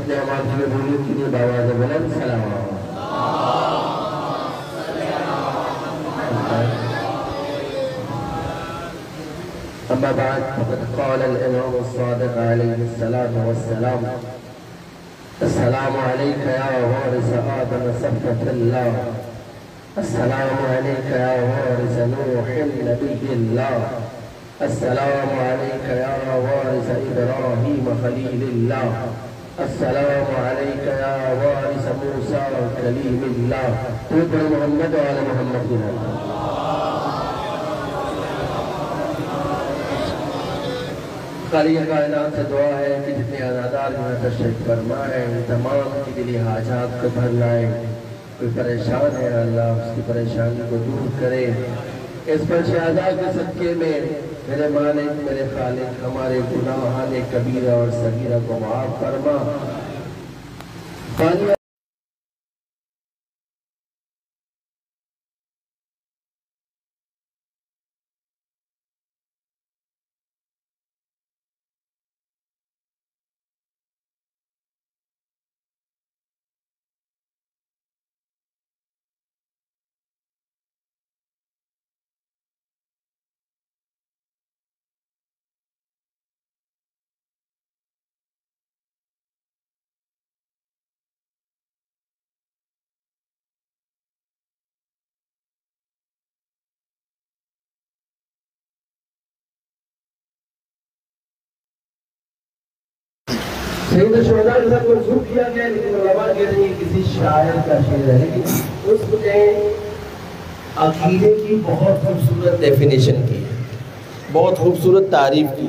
اپنے آواز میں بولے کی باواز بلند سلام أما بعد فقد قال الإمام الصادق عليه الصلاة والسلام السلام عليك يا وارث آدم صفة الله السلام عليك يا وارث نوح نبي الله السلام عليك يا وارث إبراهيم خليل الله السلام عليك يا وارث موسى كليم الله تقول محمد وعلى محمد خالی کائنات سے دعا ہے کہ جتنے عزادار میں تشریف فرما ہے ان تمام کی دلی حاجات کو بھر لائے کوئی پریشان ہے اللہ اس کی پریشانی کو دور کرے اس پر شہداء کے صدقے میں میرے مالک میرے خالق ہمارے گناہان کبیرہ اور صغیرہ کو معاف فرما سید شہداء کے ساتھ منسوخ کیا گیا لیکن علماء کہتے ہیں یہ کسی شاعر کا شعر ہے لیکن اس نے عقیدے کی بہت خوبصورت ڈیفینیشن کی بہت خوبصورت تعریف کی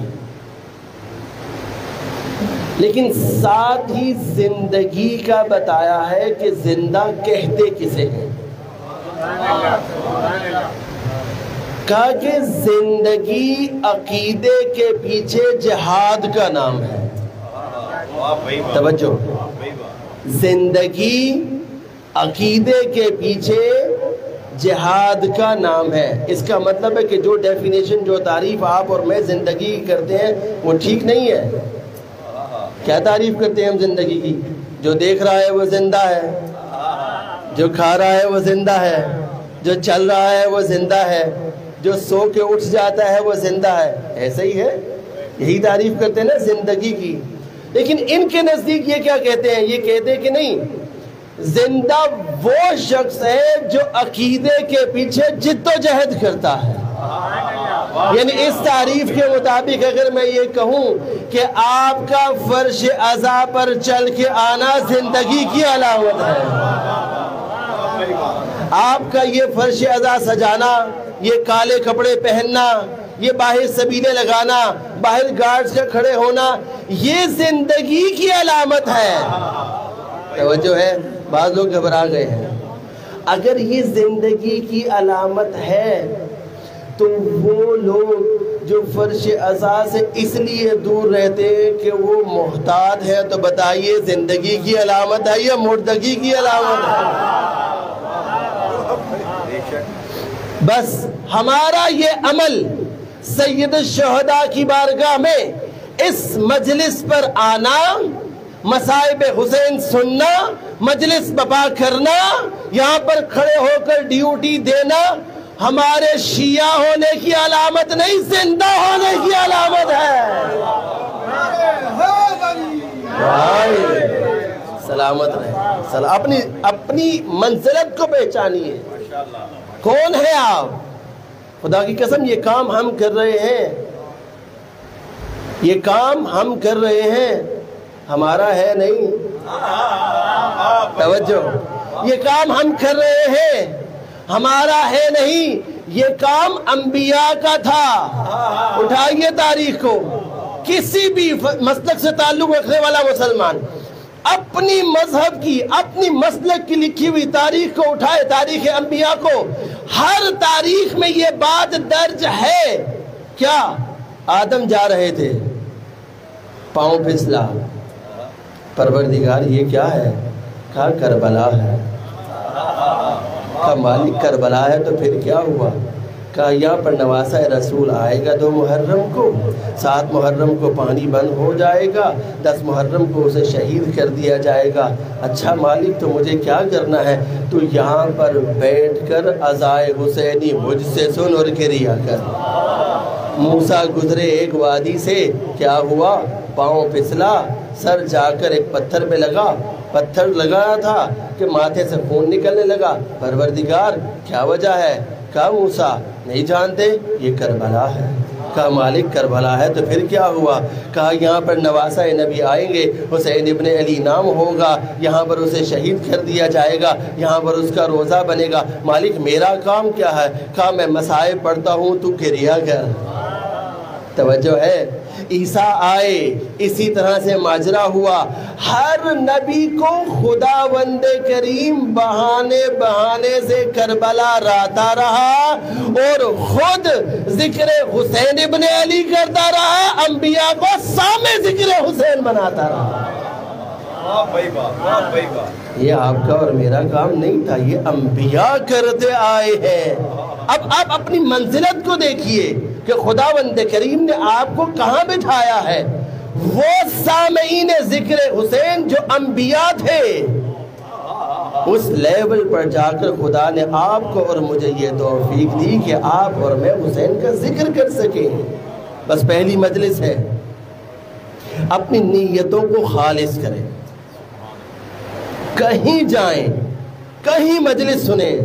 لیکن ساتھ ہی زندگی کا بتایا ہے کہ زندہ کہتے کسے ہیں کہا کہ زندگی عقیدے کے پیچھے جہاد کا نام ہے توجہ زندگی عقیدے کے پیچھے جہاد کا نام ہے اس کا مطلب ہے کہ جو ڈیفینیشن جو تعریف آپ اور میں زندگی کرتے ہیں وہ ٹھیک نہیں ہے کیا تعریف کرتے ہیں ہم زندگی کی جو دیکھ رہا ہے وہ زندہ ہے جو کھا رہا ہے وہ زندہ ہے جو چل رہا ہے وہ زندہ ہے جو سو کے اٹھ جاتا ہے وہ زندہ ہے ایسا ہی ہے یہی تعریف کرتے ہیں نا زندگی کی لیکن ان کے نزدیک یہ کیا کہتے ہیں یہ کہتے ہیں کہ نہیں زندہ وہ شخص ہے جو عقیدے کے پیچھے جد و جہد کرتا ہے یعنی اس تعریف کے مطابق اگر میں یہ کہوں کہ آپ کا فرش عزا پر چل کے آنا زندگی کی علامت ہے آپ کا یہ فرش عزا سجانا یہ کالے کپڑے پہننا یہ باہر سبیلے لگانا باہر گارڈز کا کھڑے ہونا یہ زندگی کی علامت ہے توجہ ہے بعض لوگ گھبرا گئے ہیں اگر یہ زندگی کی علامت ہے تو وہ لوگ جو فرش عزا سے اس لیے دور رہتے کہ وہ محتاط ہے تو بتائیے زندگی کی علامت ہے یا مردگی کی علامت ہے بس ہمارا یہ عمل سید الشہداء کی بارگاہ میں اس مجلس پر آنا مصائب حسین سننا مجلس بپا کرنا یہاں پر کھڑے ہو کر ڈیوٹی دینا ہمارے شیعہ ہونے کی علامت نہیں زندہ ہونے کی علامت ہے سلامت رہے اپنی منزلت کو پہچانیے کون ہے آپ خدا کی قسم یہ کام ہم کر رہے ہیں یہ کام ہم کر رہے ہیں ہمارا ہے نہیں توجہ یہ کام ہم کر رہے ہیں ہمارا ہے نہیں یہ کام انبیاء کا تھا اٹھائیے تاریخ کو کسی بھی مسلک سے تعلق رکھنے والا مسلمان اپنی مذہب کی اپنی مسلک کی لکھی ہوئی تاریخ کو اٹھائے تاریخ انبیاء کو ہر تاریخ میں یہ بات درج ہے کیا آدم جا رہے تھے پاؤں پھسلا پروردگار یہ کیا ہے کہا کربلا ہے کہا مالک کربلا ہے تو پھر کیا ہوا کہا یہاں پر نواسہ رسول آئے گا 2 محرم کو، 7 محرم کو پانی بند ہو جائے گا، 10 محرم کو اسے شہید کر دیا جائے گا۔ اچھا مالک تو مجھے کیا کرنا ہے؟ تو یہاں پر بیٹھ کر عزائے حسینی مجھ سے سن اور کریا کر۔ موسیٰ گزرے ایک وادی سے، کیا ہوا؟ پاؤں پھسلا، سر جا کر ایک پتھر پہ لگا، پتھر لگایا تھا کہ ماتھے سے خون نکلنے لگا۔ پروردگار کیا وجہ ہے؟ کہا موسیٰ نہیں جانتے، یہ کربلا ہے۔ کہا مالک کربلا ہے تو پھر کیا ہوا؟ کہا یہاں پر نواسہ نبی آئیں گے، حسین ابن علی نام ہوگا، یہاں پر اسے شہید کر دیا جائے گا، یہاں پر اس کا روزہ بنے گا۔ مالک میرا کام کیا ہے؟ کہا میں مصائب پڑھتا ہوں، تو کریا کر۔ توجہ ہے؟ عیسیٰ آئے، اسی طرح سے ماجرا ہوا۔ ہر نبی کو خداوند کریم بہانے سے کربلا راتا رہا اور خود ذکر حسین ابن علی کرتا رہا، انبیاء کو سامنے ذکر حسین بناتا رہا۔ یہ آپ کا اور میرا کام نہیں تھا، یہ انبیاء کرتے آئے ہیں۔ اب آپ اپنی منزلت کو دیکھیے کہ خداوند کریم نے آپ کو کہاں بٹھایا ہے۔ وہ سامعین ذکر حسین جو انبیاء تھے، اس لیول پر جا کر خدا نے آپ کو اور مجھے یہ توفیق دی کہ آپ اور میں حسین کا ذکر کر سکیں۔ بس پہلی مجلس ہے، اپنی نیتوں کو خالص کریں۔ کہیں جائیں، کہیں مجلس سنیں،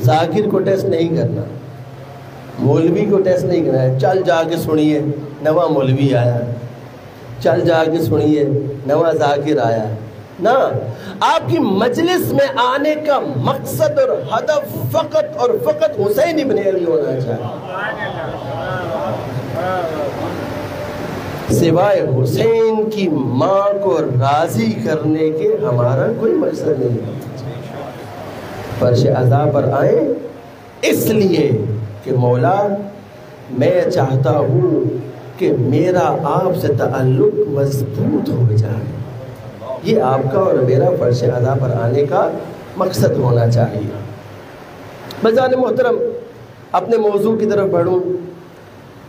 ذاکر کو ٹیسٹ نہیں کرنا، مولوی کو ٹیسٹ نہیں کرنا ہے۔ چل جا کے سنیے نواں مولوی آیا، چل جا کے سنیے نواں ذاکر آیا۔ نا، آپ کی مجلس میں آنے کا مقصد اور ہدف فقط اور فقط حسین ابن علی ہونا چاہیے، سوائے حسین کی ماں کو راضی کرنے کے ہمارا کوئی مقصد نہیں۔ فرش عزا پر آئیں اس لیے کہ مولا میں چاہتا ہوں کہ میرا آپ سے تعلق مضبوط ہو جائے۔ یہ آپ کا اور میرا فرش عزا پر آنے کا مقصد ہونا چاہیے۔ بزرگان محترم، اپنے موضوع کی طرف بڑھوں۔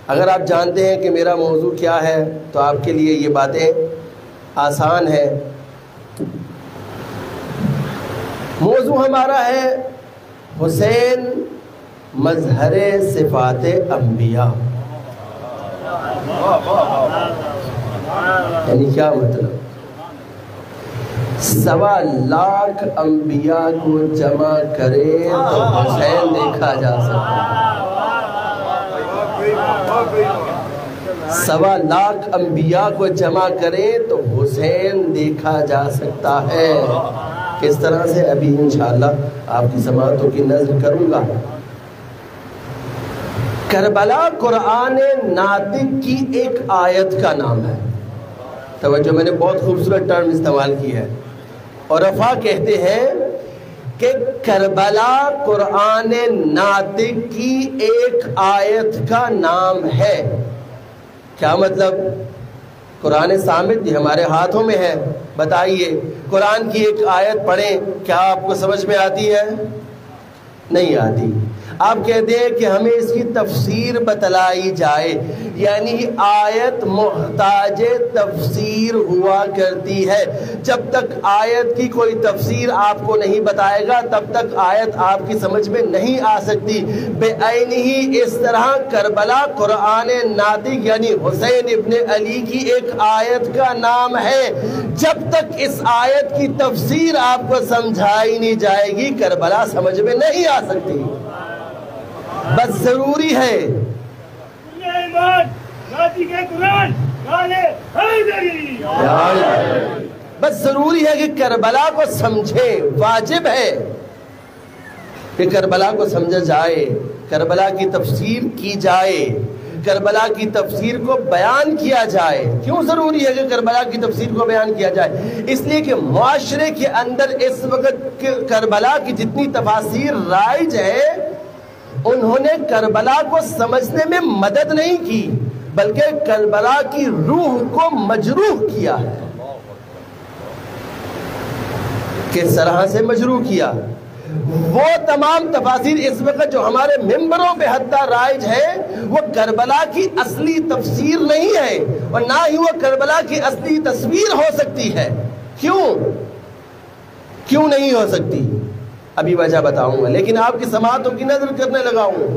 اگر آپ جانتے ہیں کہ میرا موضوع کیا ہے تو آپ کے لیے یہ باتیں آسان ہیں۔ موضوع ہمارا ہے حسین مظہر صفات انبیاء۔ یعنی کیا مطلب؟ 1.25 لاکھ انبیاء کو جمع کرے تو حسین دیکھا جا سکتا۔ 1.25 لاکھ انبیاء کو جمع کریں تو حسین دیکھا جا سکتا ہے۔ کس طرح سے؟ ابھی انشاءاللہ آپ کی سماعتوں کی نظر کروں گا۔ کربلا قرآن ناطق کی ایک آیت کا نام ہے۔ توجہ، میں نے بہت خوبصورت ٹرم استعمال کی ہے۔ عرفا کہتے ہیں کہ کربلا قرآن ناطق کی ایک آیت کا نام ہے۔ کیا مطلب؟ قرآن صامت جو ہمارے ہاتھوں میں ہے، بتائیے قرآن کی ایک آیت پڑھیں، کیا آپ کو سمجھ میں آتی ہے؟ نہیں آتی۔ آپ کہتے ہیں کہ ہمیں اس کی تفسیر بتلائی جائے، یعنی آیت محتاج تفسیر ہوا کرتی ہے۔ جب تک آیت کی کوئی تفسیر آپ کو نہیں بتائے گا تب تک آیت آپ کی سمجھ میں نہیں آ سکتی۔ بے عین ہی اس طرح کربلا قرآن ناطق یعنی حسین ابن علی کی ایک آیت کا نام ہے۔ جب تک اس آیت کی تفسیر آپ کو سمجھائی نہیں جائے گی کربلا سمجھ میں نہیں آ سکتی۔ بس ضروری ہے بس ضروری ہے کہ کربلا کو سمجھیں، واجب ہے کہ کربلا کو سمجھا جائے، کربلا کی تفسیر کی جائے، کربلا کی تفسیر کو بیان کیا جائے۔ کیوں ضروری ہے کہ کربلا کی تفسیر کو بیان کیا جائے؟ اس لیے کہ معاشرے کے اندر اس وقت کربلا کی جتنی تفاسیر رائج ہے انہوں نے کربلا کو سمجھنے میں مدد نہیں کی بلکہ کربلا کی روح کو مجروح کیا ہے۔ کس طرح سے مجروح کیا؟ وہ تمام تفاسیر اس وقت جو ہمارے ممبروں پہ حتی رائج ہے وہ کربلا کی اصلی تفسیر نہیں ہے، اور نہ ہی وہ کربلا کی اصلی تصویر ہو سکتی ہے۔ کیوں نہیں ہو سکتی؟ ابھی وجہ بتاؤں گا، لیکن آپ کی سماعتوں کی نظر کرنے لگا ہوں۔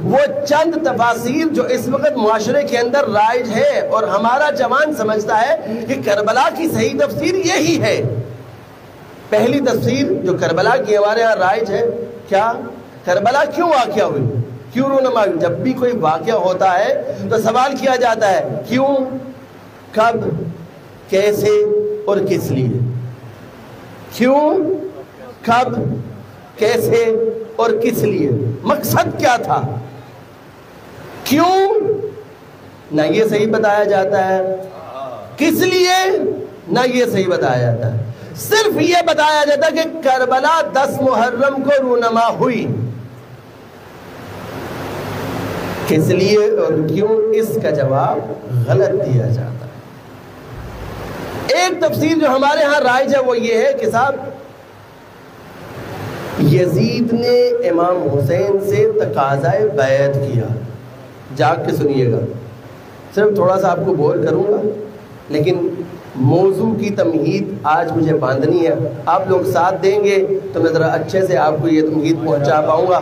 وہ چند تفاسیر جو اس وقت معاشرے کے اندر رائج ہے اور ہمارا جوان سمجھتا ہے کہ کربلا کی صحیح تفسیر یہی ہے۔ پہلی تفسیر جو کربلا کی ہمارے ہاں رائج ہے، کیا کربلا کیوں واقعہ ہوئی، کیوں رونما ہوئی؟ جب بھی کوئی واقعہ ہوتا ہے تو سوال کیا جاتا ہے کیوں، کب، کیسے اور کس لیے۔ کیوں، کب، کیسے اور کس لیے، مقصد کیا تھا؟ کیوں نہ یہ صحیح بتایا جاتا ہے، کس لیے نہ یہ صحیح بتایا جاتا ہے۔ صرف یہ بتایا جاتا ہے کہ کربلا 10 محرم کو رونما ہوئی، کس لیے اور کیوں اس کا جواب غلط دیا جاتا ہے۔ ایک تفسیر جو ہمارے ہاں رائج ہے وہ یہ ہے کہ صاحب یزید نے امام حسین سے تقاضائے بیعت کیا۔ جاگ کے سنیے گا، صرف تھوڑا سا آپ کو بور کروں گا، لیکن موضوع کی تمہید آج مجھے باندھنی ہے۔ آپ لوگ ساتھ دیں گے تو میں ذرا اچھے سے آپ کو یہ تمہید پہنچا پاؤں گا۔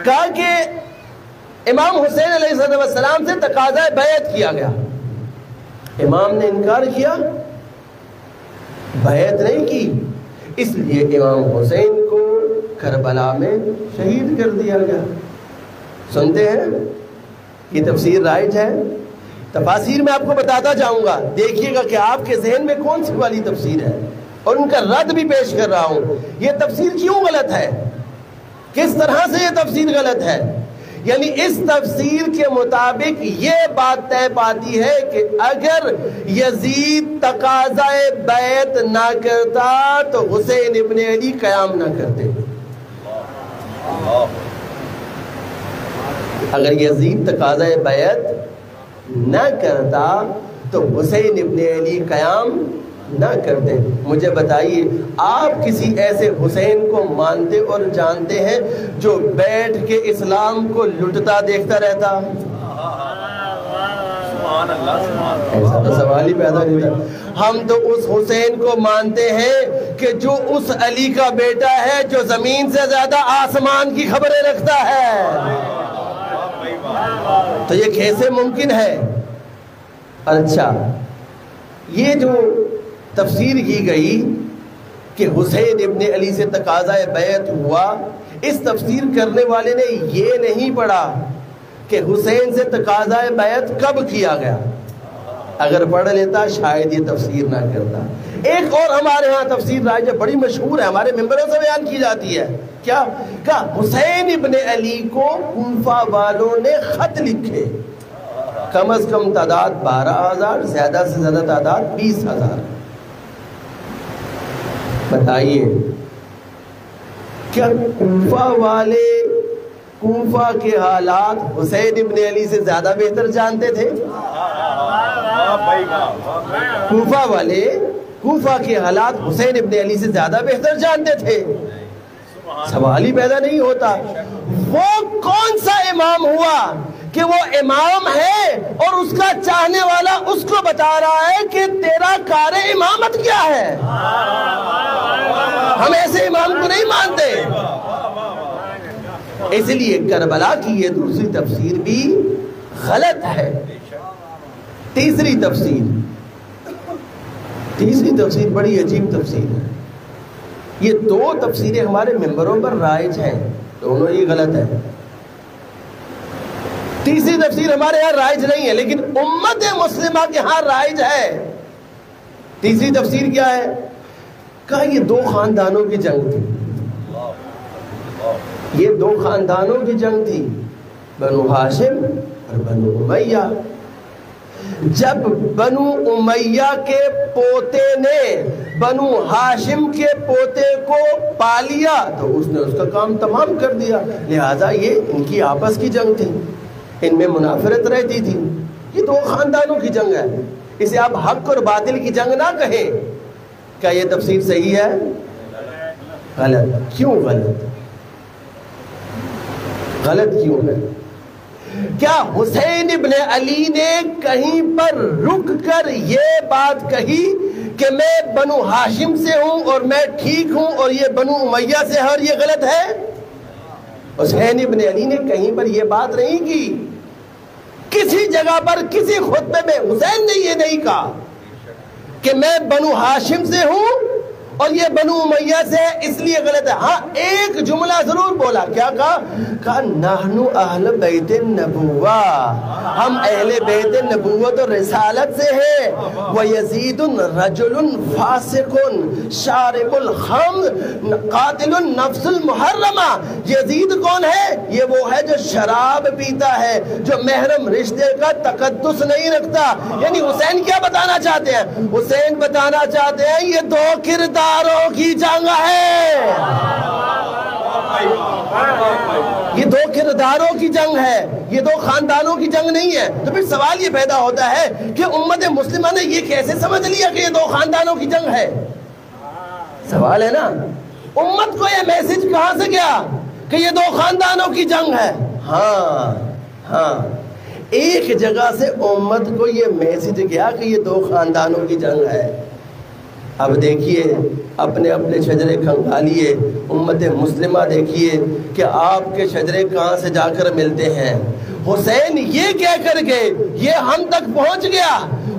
کہا کہ امام حسین علیہ السلام سے تقاضائے بیعت کیا گیا، امام نے انکار کیا، بیعت نہیں کی، اس لیے امام حسین کو کربلا میں شہید کر دیا گیا۔ سنتے ہیں، یہ تفسیر رائج ہے۔ تفاسیر میں آپ کو بتاتا جاؤں گا، دیکھیے گا کہ آپ کے ذہن میں کون سی والی تفسیر ہے، اور ان کا رد بھی پیش کر رہا ہوں۔ یہ تفسیر کیوں غلط ہے، کس طرح سے یہ تفسیر غلط ہے؟ یعنی اس تفسیر کے مطابق یہ بات طے پاتی ہے کہ اگر یزید تقاضائے بیعت نہ کرتا تو حسین ابن علی قیام نہ کرتے۔ اگر یزید تقاضائے بیعت نہ کرتا تو حسین ابن علی قیام نہ کرتے۔ مجھے بتائیے، آپ کسی ایسے حسین کو مانتے اور جانتے ہیں جو بیٹھ کے اسلام کو لٹتا دیکھتا رہتا؟ ایسا تو سوال ہی پیدا نہیں ہوتا۔ ہم تو اس حسین کو مانتے ہیں کہ جو اس علی کا بیٹا ہے جو زمین سے زیادہ آسمان کی خبریں رکھتا ہے۔ تو یہ کیسے ممکن ہے؟ اچھا، یہ جو تفسیر کی گئی کہ حسین ابن علی سے تقاضائے بیعت ہوا، اس تفسیر کرنے والے نے یہ نہیں پڑھا کہ حسین سے تقاضائے بیعت کب کیا گیا۔ اگر پڑھ لیتا شاید یہ تفسیر نہ کرتا۔ ایک اور ہمارے ہاں تفسیر رائج بڑی مشہور ہے، ہمارے ممبروں سے بیان کی جاتی ہے۔ کیا کہا؟ حسین ابن علی کو کوفہ والوں نے خط لکھے، کم از کم تعداد 12,000، زیادہ سے زیادہ تعداد 20,000۔ بتائیے، کیا کوفہ والے کوفہ کے حالات حسین ابن علی سے زیادہ بہتر جانتے تھے؟ کوفہ والے کوفہ کے حالات حسین ابن علی سے زیادہ بہتر جانتے تھے؟ سوال ہی پیدا نہیں ہوتا۔ وہ کون سا امام ہوا کہ وہ امام ہے اور اس کا چاہنے والا اس کو بتا رہا ہے کہ تیرا کار امامت کیا ہے؟ ہم ایسے امام کو نہیں مانتے۔ اس لیے کربلا کی یہ دوسری تفسیر بھی غلط ہے۔ تیسری تفسیر بڑی عجیب تفسیر ہے۔ یہ دو تفسیریں ہمارے ممبروں پر رائج ہیں، دونوں ہی غلط ہیں۔ تیسری تفسیر ہمارے یہاں رائج نہیں ہے، لیکن امت مسلمہ کے ہاں رائج ہے۔ تیسری تفسیر کیا ہے؟ کہا یہ دو خاندانوں کی جنگ تھی، یہ دو خاندانوں کی جنگ تھی، بنو ہاشم اور بنو امیہ۔ جب بنو امیہ کے پوتے نے بنو ہاشم کے پوتے کو پا لیا تو اس نے اس کا کام تمام کر دیا، لہذا یہ ان کی آپس کی جنگ تھی، ان میں منافرت رہتی تھی۔ یہ دو خاندانوں کی جنگ ہے، اسے آپ حق اور باطل کی جنگ نہ کہیں۔ کیا یہ تفسیر صحیح ہے؟ غلط کیوں؟ غلط کیوں ہے؟ کیا حسین ابن علی نے کہیں پر رک کر یہ بات کہی کہ میں بنو ہاشم سے ہوں اور میں ٹھیک ہوں اور یہ بنو امیہ سے ہے اور یہ غلط ہے؟ حسین ابن علی نے کہیں پر یہ بات نہیں کی. کسی جگہ پر کسی خطبے میں حسین نے یہ نہیں کہا کہ میں بنو ہاشم سے ہوں اور یہ بنو امیہ سے اس لیے غلط ہے. ہاں ایک جملہ ضرور بولا. کیا کہا؟ نحنو اہل بیت النبوہ، ہم اہل بیت نبوت اور رسالت سے ہیں. وَيَزِيدٌ رَجُلٌ فَاسِقٌ شَارِبُ الْخَمْرِ قَاتِلُ النَّفْسِ الْمُحَرَّمَةِ. یزید کون ہے؟ یہ وہ ہے جو شراب پیتا ہے، جو محرم رشتے کا تقدس نہیں رکھتا. یعنی حسین کیا بتانا چاہتے ہیں؟ حسین بتانا چاہتے ہیں یہ دو کرداروں کی جنگ ہے، یہ دو کرداروں کی جنگ ہے، یہ دو خاندانوں کی جنگ نہیں ہے. تو پھر سوال یہ پیدا ہوتا ہے کہ امت مسلمہ نے یہ کیسے سمجھ لیا کہ یہ دو خاندانوں کی جنگ ہے؟ سوال ہے نا. امت کو یہ میسج کہاں سے گیا کہ یہ دو خاندانوں کی جنگ ہے؟ ہاں ایک جگہ سے امت کو یہ میسج گیا کہ یہ دو خاندانوں کی جنگ ہے. اب دیکھیے اپنے اپنے شجرے کھنگالیے. امت مسلمہ دیکھیے کہ آپ کے شجرے کہاں سے جا کر ملتے ہیں. حسین یہ کہہ کر کے یہ ہم تک پہنچ گیا،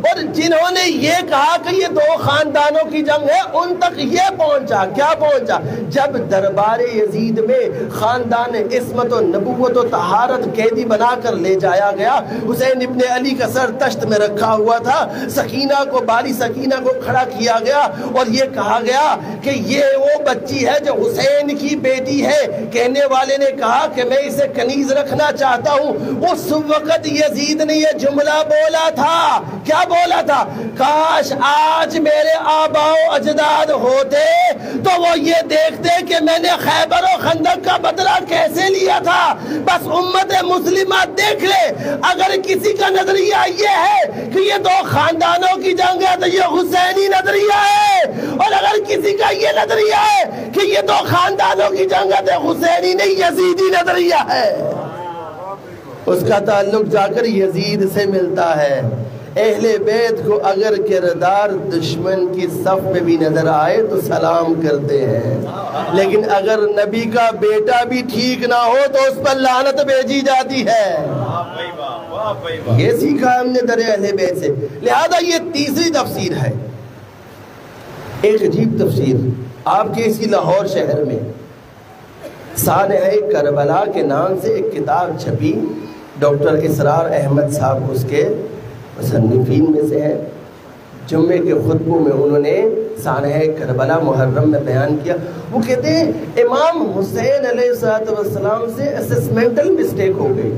اور جنہوں نے یہ کہا کہ یہ دو خاندانوں کی جنگ ہے ان تک یہ پہنچا. کیا پہنچا؟ جب دربار یزید میں خاندان عصمت و نبوت و طہارت قیدی بنا کر لے جایا گیا. حسین ابن علی کا سر تشت میں رکھا ہوا تھا. سکینہ کو بالی سکینہ کو کھڑا کیا گیا اور یہ کہا گیا کہ یہ وہ بچی ہے جو حسین کی بیٹی ہے. کہنے والے نے کہا کہ میں اسے کنیز رکھنا چاہتا ہوں. اس وقت یزید نے یہ جملہ بولا تھا. کیا بولا تھا؟ کاش آج میرے آباء و اجداد ہوتے تو وہ یہ دیکھتے کہ میں نے خیبر و خندق کا بدلہ کیسے لیا تھا. بس امت مسلمہ دیکھ لے، اگر کسی کا نظریہ یہ ہے کہ یہ دو خاندانوں کی جنگ ہے تو یہ حسینی نظریہ ہے، اور اگر کسی کا یہ نظریہ ہے کہ یہ دو خاندانوں کی جنگ ہے تو حسینی نہیں یزیدی نظریہ ہے. اس کا تعلق جا کر یزید سے ملتا ہے. اہل بیت کو اگر کردار دشمن کی صف میں بھی نظر آئے تو سلام کرتے ہیں، لیکن اگر نبی کا بیٹا بھی ٹھیک نہ ہو تو اس پر لعنت بھیجی جاتی ہے. یہ سیکھا ہم نے در اہل بیت سے. لہذا یہ تیسری تفسیر ہے. ایک عجیب تفسیر آپ کے اسی لاہور شہر میں سانحہ کربلا کے نام سے ایک کتاب چھپی. ڈاکٹر اسرار احمد صاحب اس کے مصنفین میں سے ہے. جمعے کے خطبوں میں انہوں نے سانحہ کربلا محرم میں بیان کیا. وہ کہتے ہیں امام حسین علیہ السلام سے اسسمنٹل مسٹیک ہو گئی.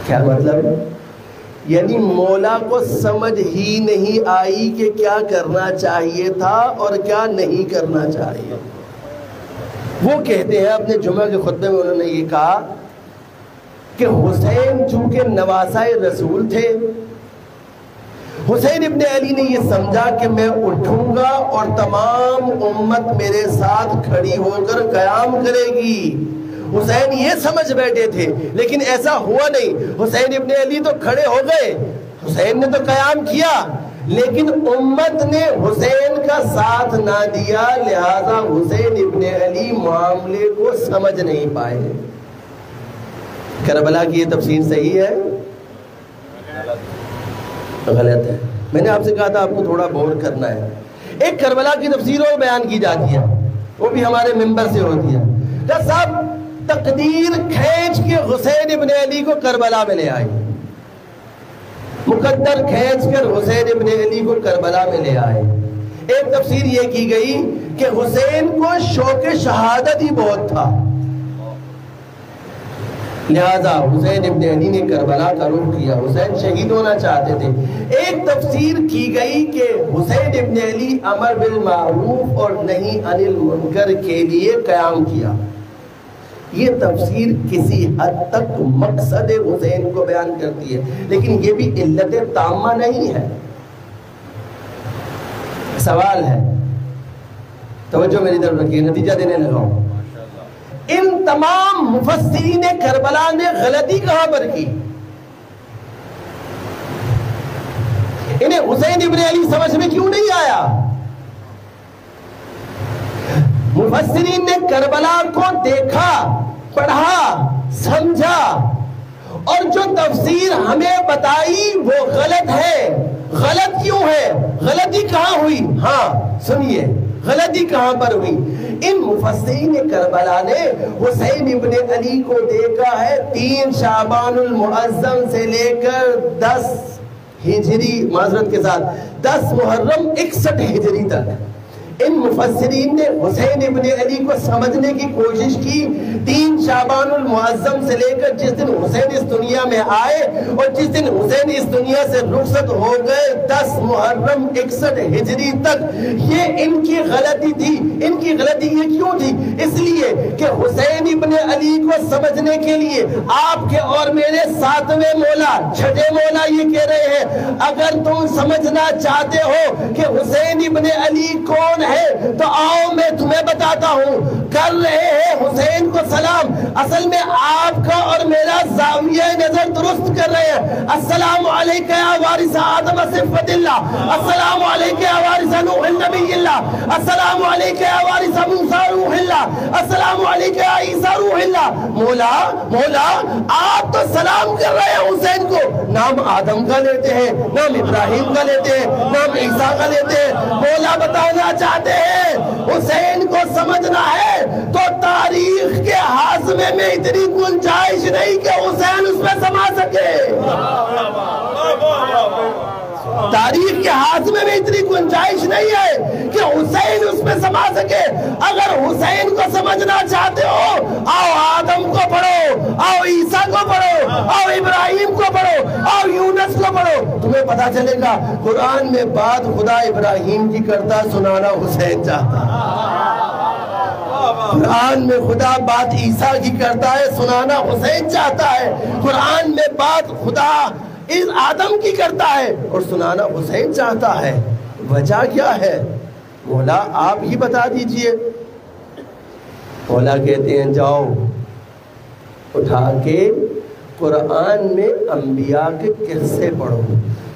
کیا مطلب؟ یعنی مولا کو سمجھ ہی نہیں آئی کہ کیا کرنا چاہیے تھا اور کیا نہیں کرنا چاہیے. وہ کہتے ہیں اپنے جمعہ کے خطبے میں انہوں نے یہ کہا کہ حسین چونکہ نواسہ رسول تھے، حسین ابن علی نے یہ سمجھا کہ میں اٹھوں گا اور تمام امت میرے ساتھ کھڑی ہو کر قیام کرے گی. حسین یہ سمجھ بیٹھے تھے لیکن ایسا ہوا نہیں. حسین ابن علی تو کھڑے ہو گئے، حسین نے تو قیام کیا، لیکن امت نے حسین کا ساتھ نہ دیا. لہذا حسین ابن علی معاملے کو سمجھ نہیں پائے. کربلا کی یہ تفسیر صحیح ہے؟ غلط ہے. میں نے آپ سے کہا تھا آپ کو تھوڑا بور کرنا ہے. ایک کربلا کی تفسیر اور بیان کی جاتی ہے، وہ بھی ہمارے ممبر سے ہوتی ہے. کہ صاحب تقدیر کھینچ کے حسین ابن علی کو کربلا میں لے آئی، مقدر کھینچ کر حسین ابن علی کو کربلا میں لے آئے. ایک تفسیر یہ کی گئی کہ حسین کو شوق شہادت ہی بہت تھا، لہذا حسین ابن علی نے کربلا کا رخ کیا. حسین شہید ہونا چاہتے تھے. ایک تفسیر کی گئی کہ حسین ابن علی امر بالمعروف اور نہی عن المنکر کے لیے قیام کیا. یہ تفسیر کسی حد تک مقصد حسین کو بیان کرتی ہے، لیکن یہ بھی علت تامہ نہیں ہے. سوال ہے توجہ میری طرف رکھیے، نتیجہ دینے لگا ہوں۔ ان تمام مفسرین کربلا نے غلطی کہاں پر کی؟ انہیں حسین ابن علی سمجھ میں کیوں نہیں آیا؟ مفسرین نے کربلا کو دیکھا، پڑھا، سمجھا، اور جو تفسیر ہمیں بتائی وہ غلط ہے۔ غلط کیوں ہے؟ غلطی کہاں ہوئی؟ ہاں سنیے، غلطی کہاں پر ہوئی؟ ان مفسرین کربلا نے حسین ابن علی کو دیکھا ہے 3 شعبان المعظم سے لے کر 10 ہجری، معذرت کے ساتھ 10 محرم 61 ہجری تک۔ ان مفسرین نے حسین ابن علی کو سمجھنے کی کوشش کی 3 شعبان المعظم سے لے کر جس دن حسین اس دنیا میں آئے اور جس دن حسین اس دنیا سے رخصت ہو گئے 10 محرم 61 ہجری تک۔ یہ ان کی غلطی تھی۔ ان کی غلطی یہ کیوں تھی؟ اس لیے کہ حسین ابن علی کو سمجھنے کے لیے آپ کے اور میرے 7ویں مولا، 6 مولا یہ کہہ رہے ہیں اگر تم سمجھنا چاہتے ہو کہ حسین ابن علی کون ہے تو آؤ میں تمہیں بتاتا ہوں۔ کر رہے ہیں حسین کو سلام، اصل میں آپ کا اور میرا زاویہ نظر درست کر رہے ہیں۔ السلام علیکہ یا وارث آدم صفت اللہ، السلام علیکہ یا وارث نوح نبی اللہ، السلام علیکہ یا وارث موسیٰ روح اللہ، السلام علیکہ یا عیسیٰ روح اللہ۔ مولا آپ تو سلام کر رہے ہیں حسین کو، نام آدم کا لیتے ہیں، نام ابراہیم کا لیتے ہیں، نام عیسیٰ کا لیتے ہیں۔ مولا بتانا چاہتے ہیں حسین کو سمجھنا ہے تو تاریخ کے حازمے میں اتنی گنجائش نہیں کہ حسین اس میں سما سکے۔ تاریخ کے حازمے میں اتنی گنجائش نہیں ہے کہ حسین اس میں سما سکے۔ اگر حسین کو سمجھنا چاہتے ہو آؤ آدم کو پڑھو، آؤ عیسیٰ کو پڑھو، آؤ ابراہیم کو پڑھو، آؤ یونس کو پڑھو، تمہیں پتا چلے گا قرآن میں بات خدا ابراہیم کی کرتا سنانا حسین چاہتا ہے، قرآن میں خدا بات عیسیٰ کی کرتا ہے سنانا حسین چاہتا ہے، قرآن میں بات خدا اس آدم کی کرتا ہے اور سنانا حسین چاہتا ہے۔ وجہ کیا ہے؟ مولا آپ ہی بتا دیجئے۔ مولا کہتے ہیں جاؤ اٹھا کے قرآن میں انبیاء کے قصے پڑھو،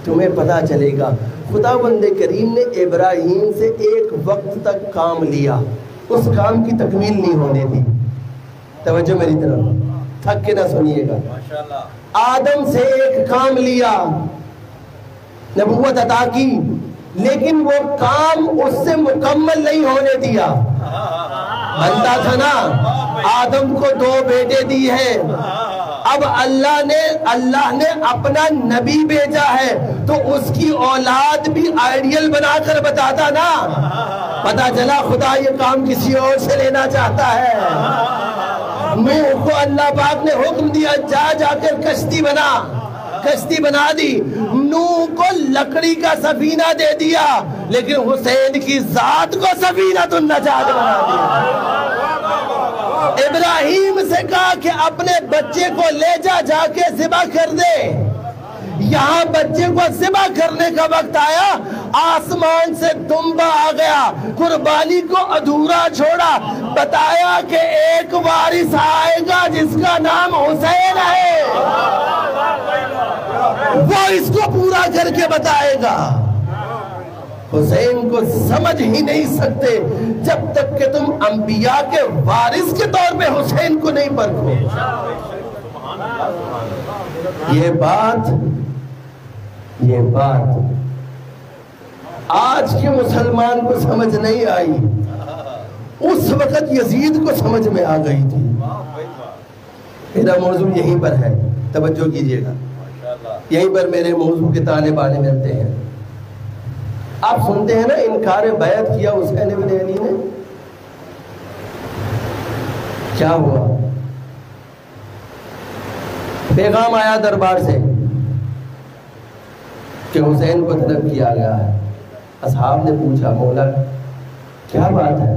تمہیں پتا چلے گا خداوند کریم نے ابراہیم سے ایک وقت تک کام لیا، اس کام کی تکمیل نہیں ہونے دی۔ توجہ میری طرف، تھک کے نہ سنیے گا۔ آدم سے ایک کام لیا، نبوت عطا کی، لیکن وہ کام اس سے مکمل نہیں ہونے دیا۔ بنتا تھا نا، آدم کو 2 بیٹے دی ہے، اب اللہ نے اپنا نبی بھیجا ہے تو اس کی اولاد بھی آئیڈیل بنا کر بتاتا نا۔ پتا چلا خدا یہ کام کسی اور سے لینا چاہتا ہے۔ نوح کو اللہ پاک نے حکم دیا جا کر کشتی بنا دی، نوح کو لکڑی کا سفینہ دے دیا، لیکن حسین کی ذات کو سفینہ النجات بنا دیا۔ ابراہیم سے کہا کہ اپنے بچے کو لے جا کے ذبح کر دے، یہاں بچے کو ذبح کرنے کا وقت آیا، آسمان سے دمبا آ گیا، قربانی کو ادھورا چھوڑا، بتایا کہ ایک وارث آئے گا جس کا نام حسین ہے، وہ اس کو پورا کر کے بتائے گا۔ حسین کو سمجھ ہی نہیں سکتے جب تک کہ تم انبیاء کے وارث کے طور پہ حسین کو نہیں پرکھو۔ یہ بات آج کے مسلمان کو سمجھ نہیں آئی، اس وقت یزید کو سمجھ میں آ گئی تھی۔ میرا موضوع یہیں پر ہے، توجہ کیجئے گا، یہیں پر میرے موضوع کے تانے بانے ملتے ہیں۔ آپ سنتے ہیں نا انکار بیعت کیا حسین ابن علی نے، کیا ہوا؟ پیغام آیا دربار سے کہ حسین کو طلب کیا گیا ہے۔ اصحاب نے پوچھا مولا کیا بات ہے؟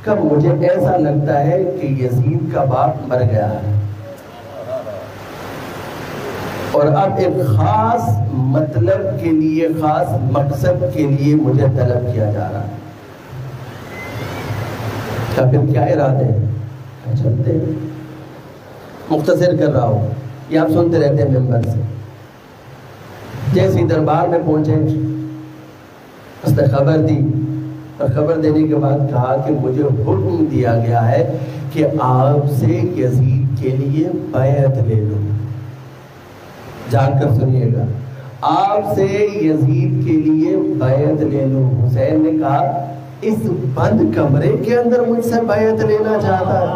کب مجھے ایسا لگتا ہے کہ یزید کا باپ مر گیا ہے اور اب ایک خاص مطلب کے لیے، خاص مقصد کے لیے مجھے طلب کیا جا رہا ہے۔ کہا پھر کیا ارادے ہیں؟ چلتے ہیں. مختصر کر رہا ہوں، یہ آپ سنتے رہتے ہیں ممبر سے. جیسے دربار میں پہنچے اس نے خبر دی، اور خبر دینے کے بعد کہا کہ مجھے حکم دیا گیا ہے کہ آپ سے یزید کے لیے بیعت لے لو. جان کر سنیے گا، آپ سے یزید کے لیے بیعت لے لو. حسین نے کہا اس بند کمرے کے اندر مجھ سے بیعت لینا چاہتا ہے.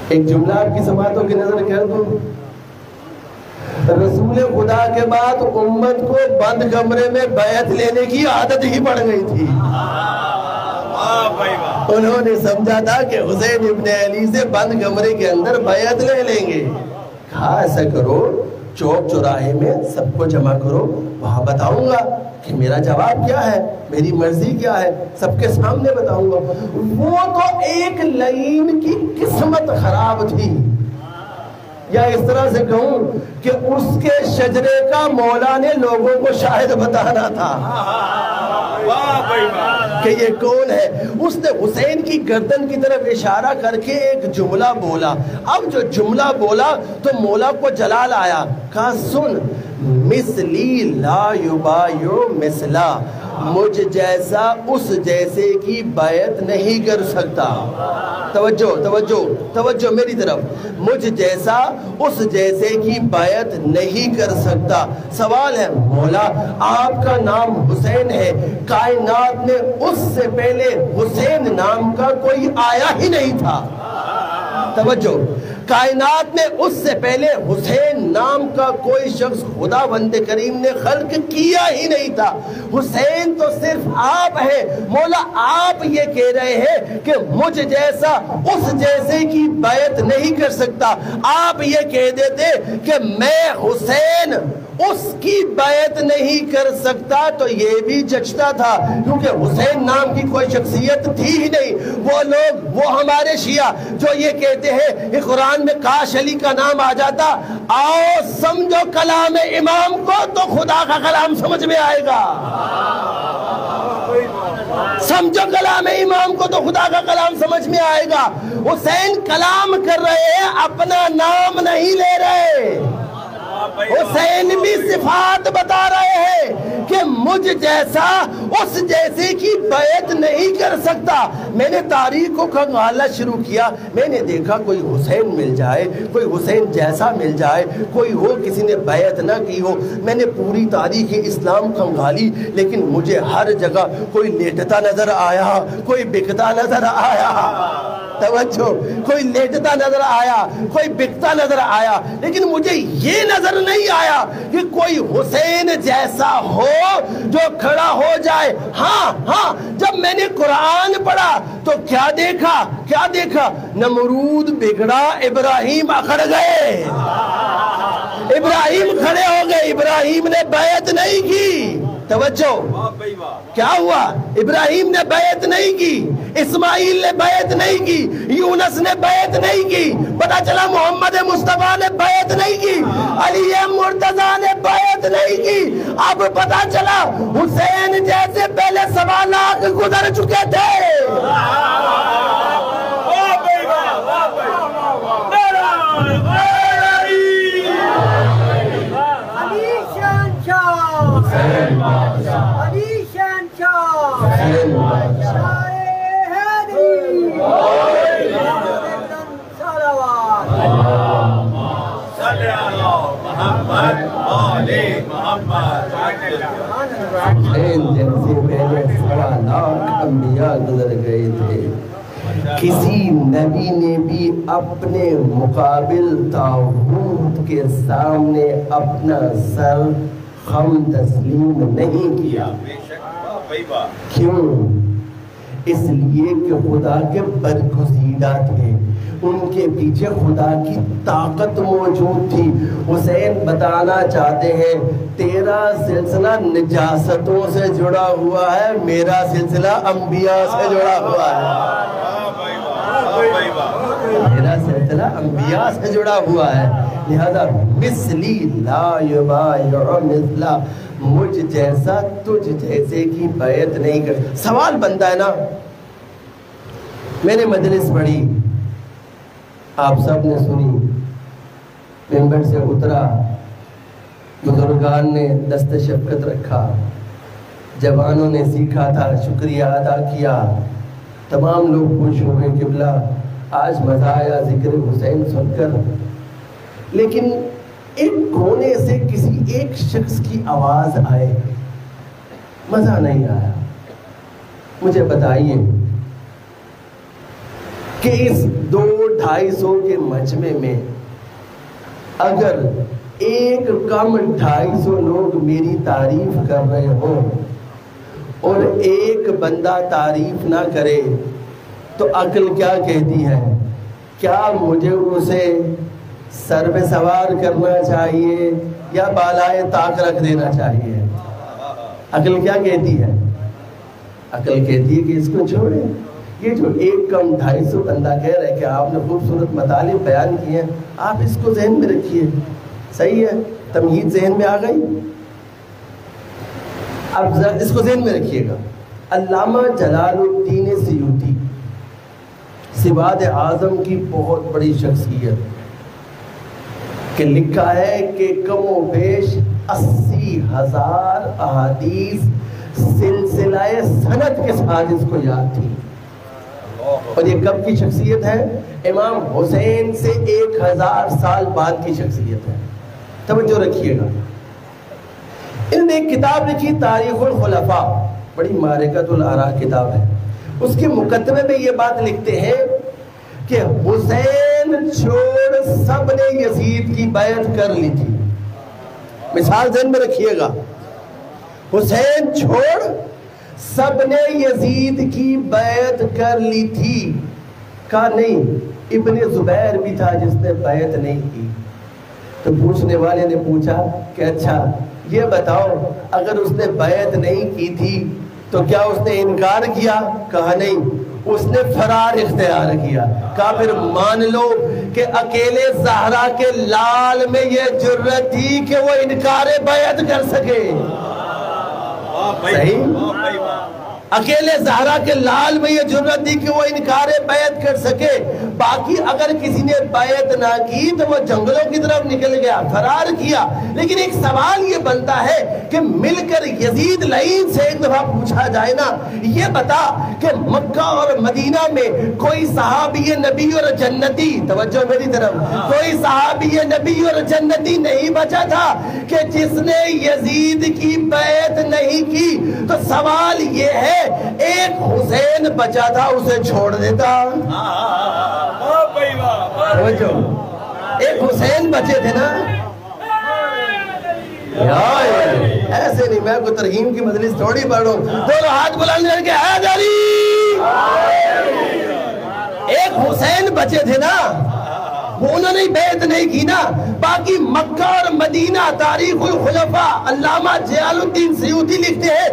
ایک جملہ آپ کی سماعتوں کی نظر کر دوں، رسول خدا کے بعد امت کو بند کمرے میں بیعت لینے کی عادت ہی پڑ گئی تھی. انہوں نے سمجھا تھا کہ حسین ابن علی سے بند کمرے کے اندر بیعت لے لیں گے. کہا ایسا کرو، چوک چوراہے میں سب کو جمع کرو، وہاں بتاؤں گا کہ میرا جواب کیا ہے، میری مرضی کیا ہے، سب کے سامنے بتاؤں گا. وہ تو ایک لعین کی قسمت خراب تھی، یا اس طرح سے کہوں کہ اس کے شجرے کا مولا نے لوگوں کو شاہد بتانا تھا کہ یہ کون ہے. اس نے حسین کی گردن کی طرف اشارہ کر کے ایک جملہ بولا. اب جو جملہ بولا تو مولا کو جلال آیا. کہا سن، مثلی لا یبایع مثلا، مجھ جیسا اس جیسے کی بیعت نہیں کر سکتا. توجہ توجہ توجہ میری طرف. مجھ جیسا اس جیسے کی بیعت نہیں کر سکتا. سوال ہے مولا آپ کا نام حسین ہے، کائنات میں اس سے پہلے حسین نام کا کوئی آیا ہی نہیں تھا. توجہ، کائنات میں اس سے پہلے حسین نام کا کوئی شخص خدا بند کریم نے خلق کیا ہی نہیں تھا. حسین تو صرف آپ ہیں. مولا آپ یہ کہہ رہے ہیں کہ مجھ جیسا اس جیسے کی بیعت نہیں کر سکتا. آپ یہ کہہ دیتے کہ میں حسین اس کی بیعت نہیں کر سکتا تو یہ بھی جچتا تھا، کیونکہ حسین نام کی کوئی شخصیت تھی ہی نہیں. وہ لوگ، وہ ہمارے شیعہ جو یہ کہتے ہیں کہ قرآن میں کاش علی کا نام آ جاتا، آؤ سمجھو کلام امام کو تو خدا کا کلام سمجھ میں آئے گا. سمجھو کلام امام کو تو خدا کا کلام سمجھ میں آئے گا. حسین کلام کر رہے ہیں، اپنا نام نہیں لے رہے. حسین بھی صفات بتا رہے ہیں کہ مجھ جیسا اس جیسے کی بیعت نہیں کر سکتا. میں نے تاریخ کو کھنگالنا شروع کیا، میں نے دیکھا کوئی حسین مل جائے، کوئی حسین جیسا مل جائے، کوئی ہو کسی نے بیعت نہ کی ہو. میں نے پوری تاریخ اسلام کھنگالی، لیکن مجھے ہر جگہ کوئی لیٹتا نظر آیا، کوئی بکتا نظر آیا. توجہ، کوئی لیٹتا نظر آیا، کوئی بکتا نظر آیا، لیکن مجھے یہ نظر نہیں آیا کہ کوئی حسین جیسا ہو جو کھڑا ہو جائے. ہاں جب میں نے قرآن پڑھا تو کیا دیکھا نمرود بگڑا، ابراہیم اکھڑ گئے. ابراہیم کھڑے ہو گئے، ابراہیم نے بیعت نہیں کی. توجہ، کیا ہوا؟ ابراہیم نے بیعت نہیں کی، اسماعیل نے بیعت نہیں کی، یونس نے بیعت نہیں کی. پتا چلا محمد مصطفیٰ نے بیعت نہیں کی، علی مرتضیٰ نے بیعت نہیں کی. اب پتا چلا حسین جیسے پہلے 1.25 لاکھ گزر چکے تھے. جیسے پہلے 1.25 لاکھ انبیاء گزر گئے تھے. کسی نبی نے بھی اپنے مقابل طاغوت کے سامنے اپنا سر خم تسلیم نہیں کیا. کیوں؟ اس لیے کہ خدا کے برگزیدہ تھے، ان کے پیچھے خدا کی طاقت موجود تھی. حسین بتانا چاہتے ہیں تیرا سلسلہ نجاستوں سے جڑا ہوا ہے، میرا سلسلہ انبیاء سے جڑا ہوا ہے. میرا سلسلہ انبیاء سے جڑا ہوا ہے. لہذا مثلی لا یبایع مثلا، مجھ جیسا تجھ جیسے کی بیعت نہیں کر. سوال بنتا ہے نا میں نے مجلس پڑھی، آپ سب نے سنی، ممبر سے اترا، بزرگان نے دست شفقت رکھا، جوانوں نے سیکھا تھا، شکریہ ادا کیا، تمام لوگ خوش ہوئے، قبلہ آج مزہ آیا ذکر حسین سن کر۔ لیکن ایک کونے سے کسی ایک شخص کی آواز آئے، مزہ نہیں آیا۔ مجھے بتائیے کہ اس 200-250 کے مجمع میں اگر ایک کم 250 لوگ میری تعریف کر رہے ہوں اور ایک بندہ تعریف نہ کرے تو عقل کیا کہتی ہے؟ کیا مجھے اسے سر پہ سوار کرنا چاہیے یا بالائے طاق رکھ دینا چاہیے؟ عقل کیا کہتی ہے؟ عقل کہتی ہے کہ اس کو چھوڑیں۔ یہ جو ایک کم 250 بندہ کہہ رہے کہ آپ نے خوبصورت مطالب بیان کیے ہیں، آپ اس کو ذہن میں رکھیے، صحیح ہے؟ تمہید ذہن میں آ گئی؟ اب اس کو ذہن میں رکھیے گا۔ علامہ جلال الدین سیوطی سواد اعظم کی بہت بڑی شخصیت کہ لکھا ہے کہ کم و بیش 80,000 احادیث سلسلہ سند کے ساتھ اس کو یاد تھی۔ اور یہ کب کی شخصیت ہے؟ امام حسین سے 1000 سال بعد کی شخصیت ہے۔ توجہ رکھیے گا۔ انہوں نے ایک کتاب لکھی تاریخ الخلفاء، بڑی معرکۃ الآراء کتاب ہے۔ اس کے مقدمے میں یہ بات لکھتے ہیں کہ حسین چھوڑ سب نے یزید کی بیعت کر لی تھی۔ مثال ذہن میں رکھیے گا، حسین چھوڑ سب نے یزید کی بیعت کر لی تھی۔ کہا نہیں، ابن زبیر بھی تھا جس نے بیعت نہیں کی۔ تو پوچھنے والے نے پوچھا کہ اچھا یہ بتاؤ، اگر اس نے بیعت نہیں کی تھی تو کیا اس نے انکار کیا؟ کہا نہیں، اس نے فرار اختیار کیا۔ کہا پھر مان لو کہ اکیلے زہرا کے لال میں یہ جرت تھی کہ وہ انکار بیعت کر سکے۔ صحیح؟ اکیلے زہرا کے لال میں یہ جرت تھی کہ وہ انکار بیعت کر سکے۔ باقی اگر کسی نے بیعت نہ کی تو وہ جنگلوں کی طرف نکل گیا، فرار کیا۔ لیکن ایک سوال یہ بنتا ہے کہ مل کر یزید لعین سے ایک دفعہ پوچھا جائے نا، یہ بتا کہ مکہ اور مدینہ میں کوئی صحابی نبی اور جنتی، توجہ میری طرف، کوئی صحابی نبی اور جنتی نہیں بچا تھا کہ جس نے یزید کی بیعت نہیں کی؟ تو سوال یہ ہے، ایک حسین بچا تھا، اسے چھوڑ دیتا۔ ایک حسین بچے تھے نا، ایسے نہیں، میں کوئی ترغیب کی مجلس تھوڑی پڑھوں۔ دونوں ہاتھ بلند کر کے حیدری، ایک حسین بچے تھے نا، وہ انہوں نے بیعت نہیں کی نا۔ باقی مکہ اور مدینہ، تاریخ الخلفاء، علامہ جلال الدین سیوطی لکھتے ہیں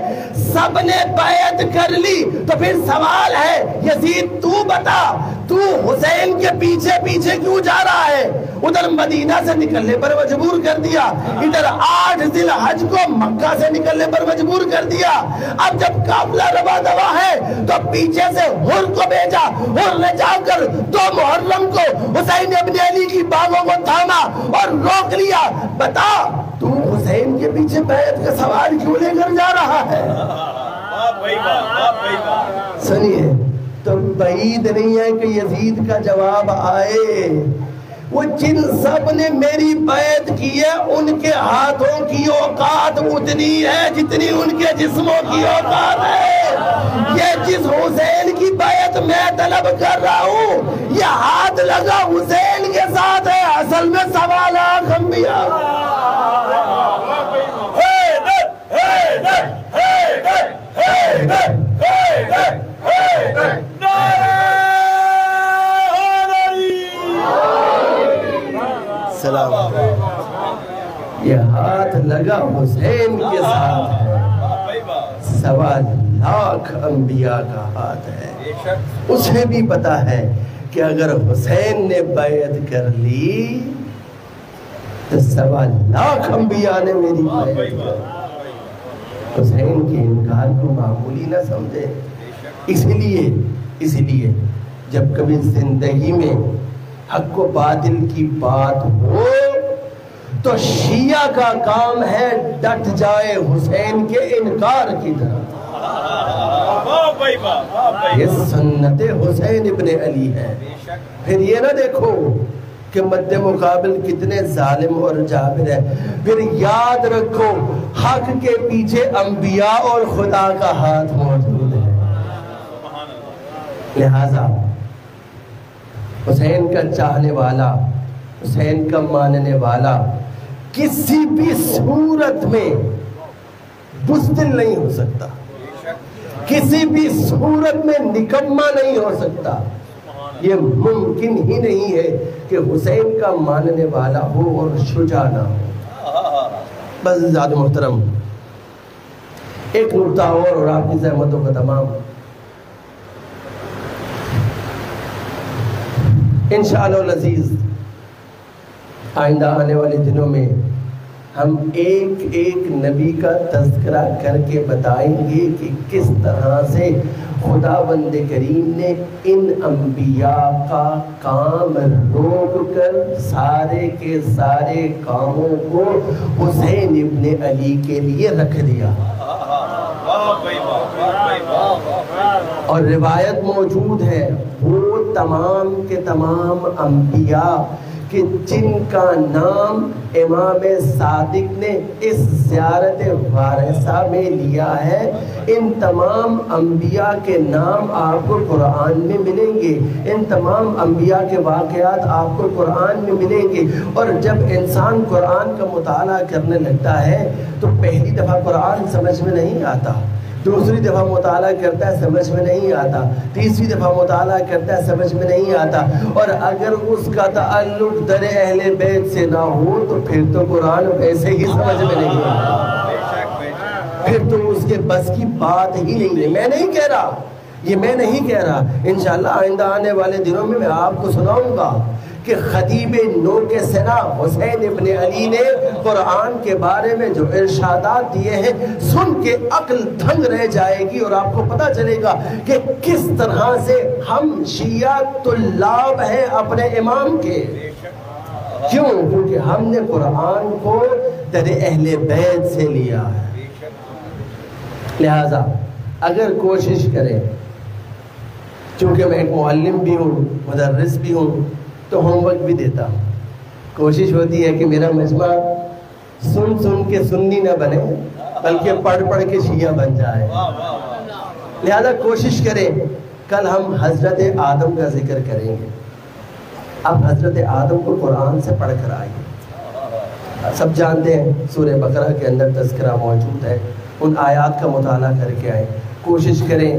سب نے بیعت کر لی۔ تو پھر سوال ہے، یزید تو بتا، تو حسین کے پیچھے پیچھے کیوں جا رہا ہے؟ ادھر مدینہ سے نکلنے پر مجبور کر دیا، ادھر 8 ذی الحج کو مکہ سے نکلنے پر مجبور کر دیا۔ اب جب قافلہ روا دوا ہے تو پیچھے سے حر کو بھیجا، حر نے جا کر 2 محرم کو حسین ابن علی کی باغوں کو تھاما اور روک لیا۔ بتا، تو حسین کے پیچھے بیعت کا سوال کیوں لے کر جا رہا ہے؟ سنیے، تو بعید نہیں ہے کہ یزید کا جواب آئے۔ وہ جن سب نے میری بیعت کی ہے ان کے ہاتھوں کی اوقات اتنی ہے جتنی ان کے جسموں کی اوقات ہے۔ یہ جس حسین کی بیعت میں طلب کر رہا ہوں، یہ ہاتھ لگا حسین کے ساتھ ہے، اصل میں سوال آنکھ انبیاء۔ سلام، یہ ہاتھ لگا حسین کے ساتھ ہے، 1.25 لاکھ انبیاء کا ہاتھ ہے۔ اسے بھی پتا ہے کہ اگر حسین نے بیعت کر لی تو 1.25 لاکھ انبیاء نے میری بیعت کر۔ حسین کے انکار کو معمولی نہ سمجھے۔ اس لیے جب کبھی زندگی میں حق و باطل کی بات ہو تو شیعہ کا کام ہے ڈٹ جائے حسین کے انکار کی طرف. یہ سنت حسین ابن علی ہے. پھر یہ نہ دیکھو کہ مد مقابل کتنے ظالم اور جابر ہے. پھر یاد رکھو حق کے پیچھے انبیاء اور خدا کا ہاتھ موجود ہے. لہذا حسین کا چاہنے والا، حسین کا ماننے والا کسی بھی صورت میں بزدل نہیں ہو سکتا، کسی بھی صورت میں نکما نہیں ہو سکتا. یہ ممکن ہی نہیں ہے کہ حسین کا ماننے والا ہو اور شجاع نہ ہو. بس زیادہ محترم ایک نقطہ اور آپ کی زحمتوں کا تمام. انشاءاللہ العزیز آئندہ آنے والے دنوں میں ہم ایک ایک نبی کا تذکرہ کر کے بتائیں گے کہ کس طرح سے خداوند کریم نے ان انبیاء کا کام روک کر سارے کے سارے کاموں کو حسین ابن علی کے لیے رکھ دیا. اور روایت موجود ہے وہ تمام کے تمام انبیاء کہ جن کا نام امام صادق نے اس زیارت وارثہ میں لیا ہے، ان تمام انبیاء کے نام آپ کو قرآن میں ملیں گے، ان تمام انبیاء کے واقعات آپ کو قرآن میں ملیں گے. اور جب انسان قرآن کا مطالعہ کرنے لگتا ہے تو پہلی دفعہ قرآن سمجھ میں نہیں آتا، دوسری دفعہ مطالعہ کرتا ہے سمجھ میں نہیں آتا، تیسری دفعہ مطالعہ کرتا ہے سمجھ میں نہیں آتا. اور اگر اس کا تعلق در اہل بیت سے نہ ہو تو پھر تو قرآن ویسے ہی سمجھ میں نہیں آتا، پھر تو اس کے بس کی بات ہی نہیں ہے. میں نہیں کہہ رہا، یہ میں نہیں کہہ رہا. انشاءاللہ آئندہ آنے والے دنوں میں آپ کو سناؤں گا کہ خطیب نو کے سنا حسین ابن علی نے قرآن کے بارے میں جو ارشادات دیے ہیں سن کے عقل دھنگ رہ جائے گی. اور آپ کو پتا چلے گا کہ کس طرح سے ہم شیعہ طلاب ہیں اپنے امام کے. کیوں؟ کیونکہ ہم نے قرآن کو در اہل بیت سے لیا ہے. لہذا اگر کوشش کریں، چونکہ میں ایک معلم بھی ہوں، مدرس بھی ہوں، تو ہوم ورک بھی دیتا ہوں. کوشش ہوتی ہے کہ میرا مجمع سن سن کے سنی نہ بنے بلکہ پڑھ پڑھ کے شیعہ بن جائے. لہذا کوشش کریں. کل ہم حضرت آدم کا ذکر کریں گے. اب حضرت آدم کو قرآن سے پڑھ کر آئیے. سب جانتے ہیں سورہ بقرہ کے اندر تذکرہ موجود ہے، ان آیات کا مطالعہ کر کے آئیں. کوشش کریں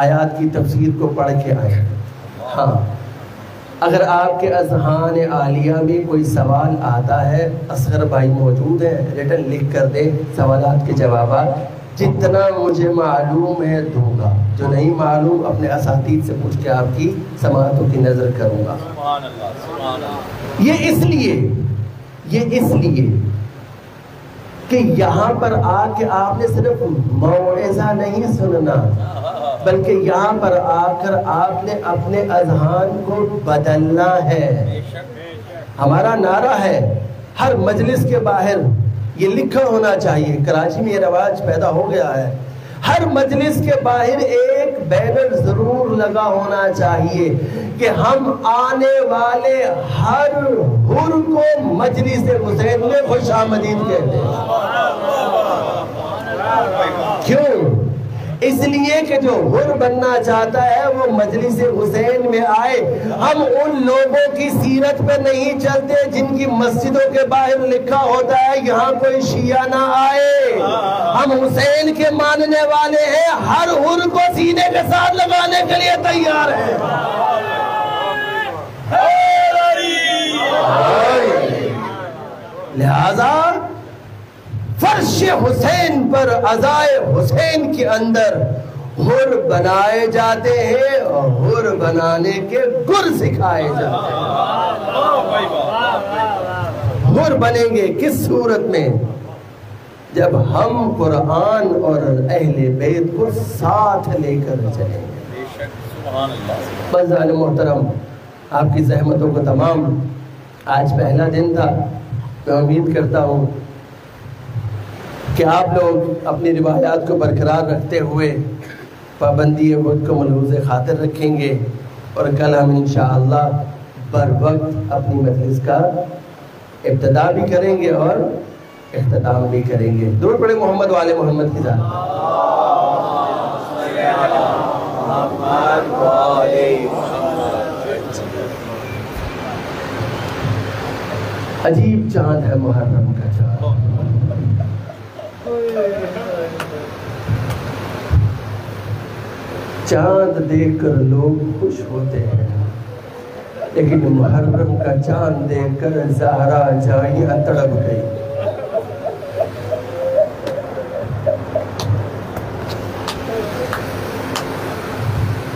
آیات کی تفسیر کو پڑھ کے آئیں. ہاں، اگر آپ کے اذہان عالیہ میں کوئی سوال آتا ہے، اصغر بھائی موجود ہیں، ریٹن لکھ کر دیں سوالات کے جوابات. جتنا مجھے معلوم ہے دوں گا، جو نہیں معلوم اپنے اساتید سے پوچھ کے آپ کی سماعتوں کی نظر کروں گا. یہ اس لیے کہ یہاں پر آ کے آپ نے صرف موعظہ نہیں سننا، بلکہ یہاں پر آ کر آپ نے اپنے اذہان کو بدلنا ہے. ہمارا نعرہ ہے ہر مجلس کے باہر یہ لکھا ہونا چاہیے. کراچی میں یہ رواج پیدا ہو گیا ہے، ہر مجلس کے باہر ایک بینر ضرور لگا ہونا چاہیے کہ ہم آنے والے ہر حر کو مجلس حسین میں خوش آمدید کہتے ہیں. کیوں؟ اس لیے کہ جو حر بننا چاہتا ہے وہ مجلس حسین میں آئے. ہم ان لوگوں کی سیرت پہ نہیں چلتے جن کی مسجدوں کے باہر لکھا ہوتا ہے یہاں کوئی شیعہ نہ آئے. ہم حسین کے ماننے والے ہیں، ہر حر کو سینے کے ساتھ لگانے کے لیے تیار ہیں. لہذا فرش حسین پر عزائے حسین کے اندر حر بنائے جاتے ہیں اور حر بنانے کے گر سکھائے جاتے ہیں. حر بنیں گے کس صورت میں؟ جب ہم قرآن اور اہل بیت کو ساتھ لے کر چلیں گے. بس عالم محترم، آپ کی زحمتوں کو تمام، آج پہلا دن تھا، میں امید کرتا ہوں کہ آپ لوگ اپنی روایات کو برقرار رکھتے ہوئے پابندی وقت کو ملحوظ خاطر رکھیں گے، اور کل ہم انشاءاللہ بر وقت اپنی مجلس کا ابتدا بھی کریں گے اور اختتام بھی کریں گے۔ درود پڑھیں محمد والے محمد کی ذات۔ عجیب چاند ہے محرم کا چاند، چاند دیکھ کر لوگ خوش ہوتے ہیں، لیکن محرم کا چاند دیکھ کر زہرا جائیاں تڑپ گئی۔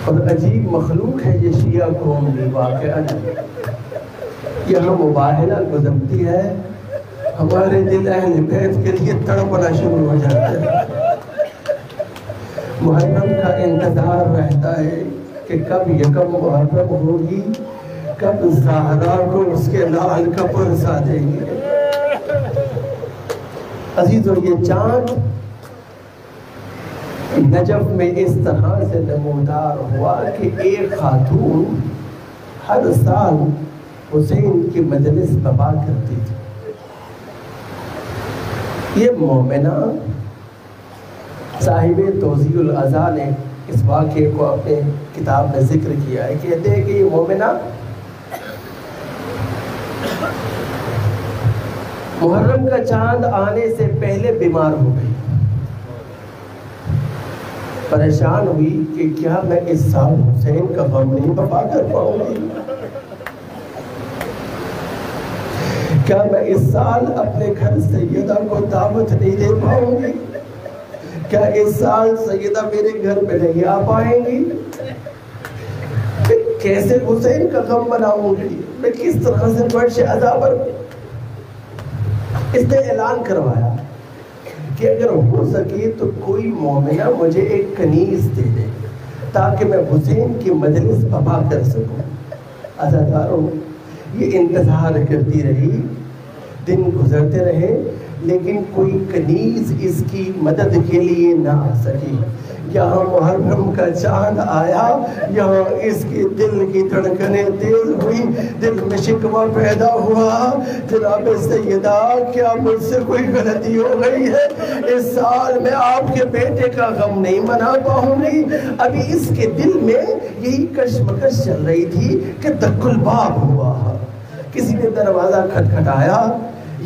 اور عجیب مخلوق ہے یہ شیعہ قوم بھی، واقعاً یہاں مباہلہ گزرتی ہے، ہمارے دل اہل بیت کے لیے تڑپنا شروع ہو جاتا ہے۔ محرم کا انتظار رہتا ہے کہ کب یکم محرم ہوگی، کب زہرا کو اس کے لال کپڑ ساتھیں گے۔ عزیزو، یہ چاند نجف میں اس طرح سے نمودار ہوا کہ ایک خاتون ہر سال حسین کی مجلس بپا کرتی تھی۔ یہ مومنہ صاحب توضیح العزا نے اس واقعے کو اپنے کتاب میں ذکر کیا ہے، کہتے ہیں کہ یہ مومنہ محرم کا چاند آنے سے پہلے بیمار ہو گئی، پریشان ہوئی کہ کیا میں اس سال حسین کا غم نہیں بپا کر پاؤں گی، کیا میں اس سال اپنے گھر سیدہ کو دعوت نہیں دے پاؤں گی، کیا اس سال سیدہ میرے گھر پہ نہیں آ پائیں گی، کیسے حسین کا غم مناؤں گی، میں کس طرح سے فرش عزا پر۔ اس نے اعلان کروایا کہ اگر ہو سکے تو کوئی مومنہ مجھے ایک کنیز دے دے تاکہ میں حسین کی مجلس بپا کر سکوں۔ عزاداروں، یہ انتظار کرتی رہی، دن گزرتے رہے، لیکن کوئی کنیز اس کی مدد کے لیے نہ آ سکی۔ یہاں محرم کا چاند آیا، یہاں اس کے دل کی دھڑکنیں تیز ہوئی، دل میں شکوہ پیدا ہوا، جناب سیدہ کیا مجھ سے کوئی غلطی ہو گئی ہے، اس سال میں آپ کے بیٹے کا غم نہیں منا پاؤں گی۔ ابھی اس کے دل میں یہی کشمکش چل رہی تھی کہ دق الباب ہوا، کسی نے دروازہ کھٹکھٹایا۔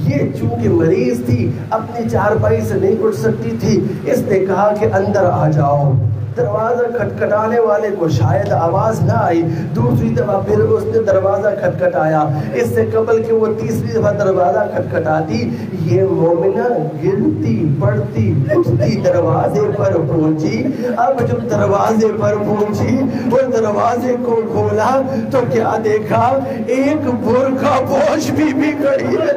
یہ چونکہ مریض تھی، اپنی چارپائی سے نہیں اٹھ سکتی تھی، اس نے کہا کہ اندر آ جاؤ۔ دروازہ کھٹکھٹانے والے کو شاید آواز نہ آئی، دوسری دفعہ پھر اس نے دروازہ کھٹکھٹایا، اس سے قبل کہ وہ تیسری دفعہ دروازہ کھٹکھٹاتی، یہ مومنہ گرتی پڑتی اٹھتی دروازے پر پہنچی۔ اب جب دروازے پر پہنچی اور دروازے کو کھولا تو کیا دیکھا، ایک برقع پوش بی بی کھڑی ہے،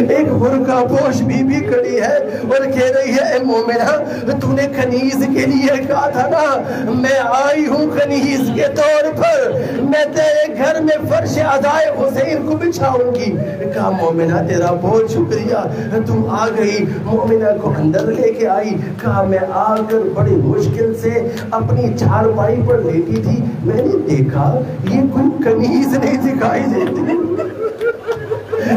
ایک برقع پوش بی بی کھڑی ہے اور کہہ رہی ہے اے مومنہ، تو نے کنیز کے لیے کہا تھا نا، میں آئی ہوں کنیز کے طور پر، میں تیرے گھر میں فرش عزائے حسین کو بچھاؤں گی۔ کہا مومنہ تیرا بہت شکریہ، تم آ گئی۔ مومنہ کو اندر لے کے آئی، کہا میں آ کر بڑی مشکل سے اپنی چارپائی پر لیٹی تھی، میں نے دیکھا یہ کوئی کنیز نہیں دکھائی دیتی۔